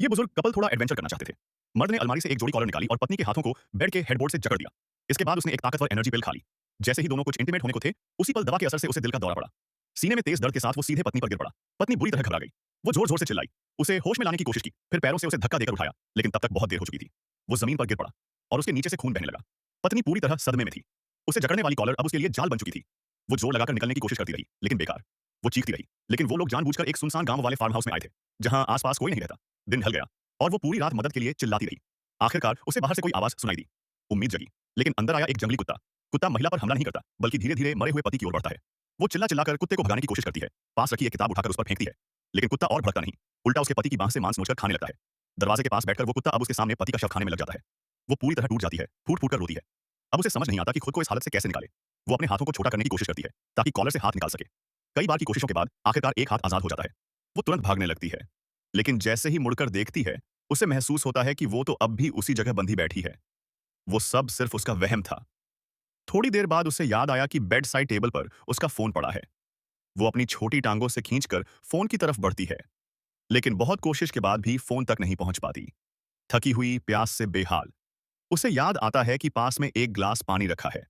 ये बुजुर्ग कपल थोड़ा एडवेंचर करना चाहते थे। मर्द ने अलमारी से एक जोड़ी कॉलर निकाली और पत्नी के हाथों को बेड के हेडबोर्ड से जकड़ दिया। इसके बाद उसने एक ताकतवर एनर्जी पिल खा ली। जैसे ही दोनों कुछ इंटीमेट होने को थे, उसी पल दवा के असर से उसे दिल का दौरा पड़ा। सीने में तेज दर्द के साथ वो सीधे पत्नी पर गिर पड़ा। पत्नी बुरी तरह घबरा गई। वो जोर जोर से चिल्लाई, उसे होश में लाने की कोशिश की, फिर पैरों से उसे धक्का देकर उठाया, लेकिन तब तक बहुत देर हो चुकी थी। वो जमीन पर गिर पड़ा और उसके नीचे से खून बहने लगा। पत्नी पूरी तरह सदमे में थी। उसे जकड़ने वाली कॉलर अब उसके लिए जाल बन चुकी थी। वो जोर लगाकर निकलने की कोशिश करती रही, लेकिन बेकार। वो चीखती रही, लेकिन वो लोग जानबूझकर एक सुनसान गांव वाले फार्म हाउस में आए थे, जहां आसपास कोई नहीं रहता। दिन ढल गया और वो पूरी रात मदद के लिए चिल्लाती रही। आखिरकार उसे बाहर से कोई आवाज सुनाई दी। उम्मीद जगी, लेकिन अंदर आया एक जंगली कुत्ता। कुत्ता महिला पर हमला नहीं करता, बल्कि धीरे धीरे मरे हुए पति की ओर बढ़ता है। वो चिल्ला चिल्लाकर कुत्ते को भगाने की कोशिश करती है, पास रखी एक किताब उठाकर उस पर फेंकती है, लेकिन कुत्ता और भड़कता नहीं, उल्टा उसके पति की बांह से मांस नोचकर खाने लगता है। दरवाजे के पास बैठकर वो कुत्ता अब उसके सामने पति का शव खाने में लग जाता है। वो पूरी तरह टूट जाती है, फूट फूट कर रोती है। अब उसे समझ नहीं आता कि खुद को इस हालत से कैसे निकाले। वो अपने हाथों को छोटा करने की कोशिश करती है, ताकि कॉलर से हाथ निकाल सके। कई बार की कोशिशों के बाद आखिरकार एक हाथ आजाद हो जाता है। वो तुरंत भागने लगती है, लेकिन जैसे ही मुड़कर देखती है, उसे महसूस होता है कि वो तो अब भी उसी जगह बंधी बैठी है। वो सब सिर्फ उसका वहम था। थोड़ी देर बाद उसे याद आया कि बेड साइड टेबल पर उसका फोन पड़ा है। वो अपनी छोटी टांगों से खींचकर फोन की तरफ बढ़ती है, लेकिन बहुत कोशिश के बाद भी फोन तक नहीं पहुंच पाती। थकी हुई, प्यास से बेहाल, उसे याद आता है कि पास में एक ग्लास पानी रखा है।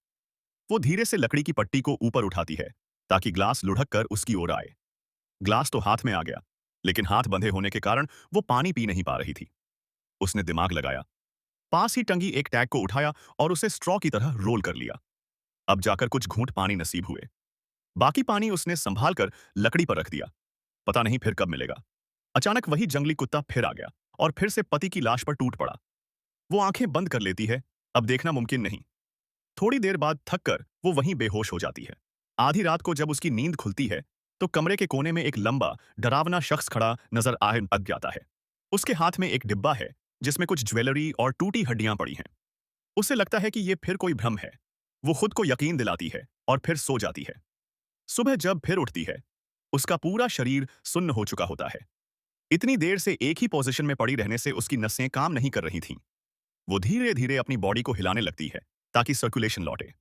वो धीरे से लकड़ी की पट्टी को ऊपर उठाती है, ताकि ग्लास लुढ़क कर उसकी ओर आए। ग्लास तो हाथ में आ गया, लेकिन हाथ बंधे होने के कारण वो पानी पी नहीं पा रही थी। उसने दिमाग लगाया, पास ही टंगी एक टैग को उठाया और उसे स्ट्रॉ की तरह रोल कर लिया। अब जाकर कुछ घूंट पानी नसीब हुए। बाकी पानी उसने संभाल कर लकड़ी पर रख दिया। पता नहीं फिर कब मिलेगा। अचानक वही जंगली कुत्ता फिर आ गया और फिर से पति की लाश पर टूट पड़ा। वो आंखें बंद कर लेती है, अब देखना मुमकिन नहीं। थोड़ी देर बाद थक कर वो वहीं बेहोश हो जाती है। आधी रात को जब उसकी नींद खुलती है, तो कमरे के कोने में एक लंबा, डरावना शख्स खड़ा नजर आ जाता है। उसके हाथ में एक डिब्बा है, जिसमें कुछ ज्वेलरी और टूटी हड्डियां पड़ी हैं। उसे लगता है कि ये फिर कोई भ्रम है। वो खुद को यकीन दिलाती है और फिर सो जाती है। सुबह जब फिर उठती है, उसका पूरा शरीर सुन्न हो चुका होता है। इतनी देर से एक ही पोजीशन में पड़ी रहने से उसकी नसें काम नहीं कर रही थीं। वो धीरे धीरे अपनी बॉडी को हिलाने लगती है, ताकि सर्कुलेशन लौटे।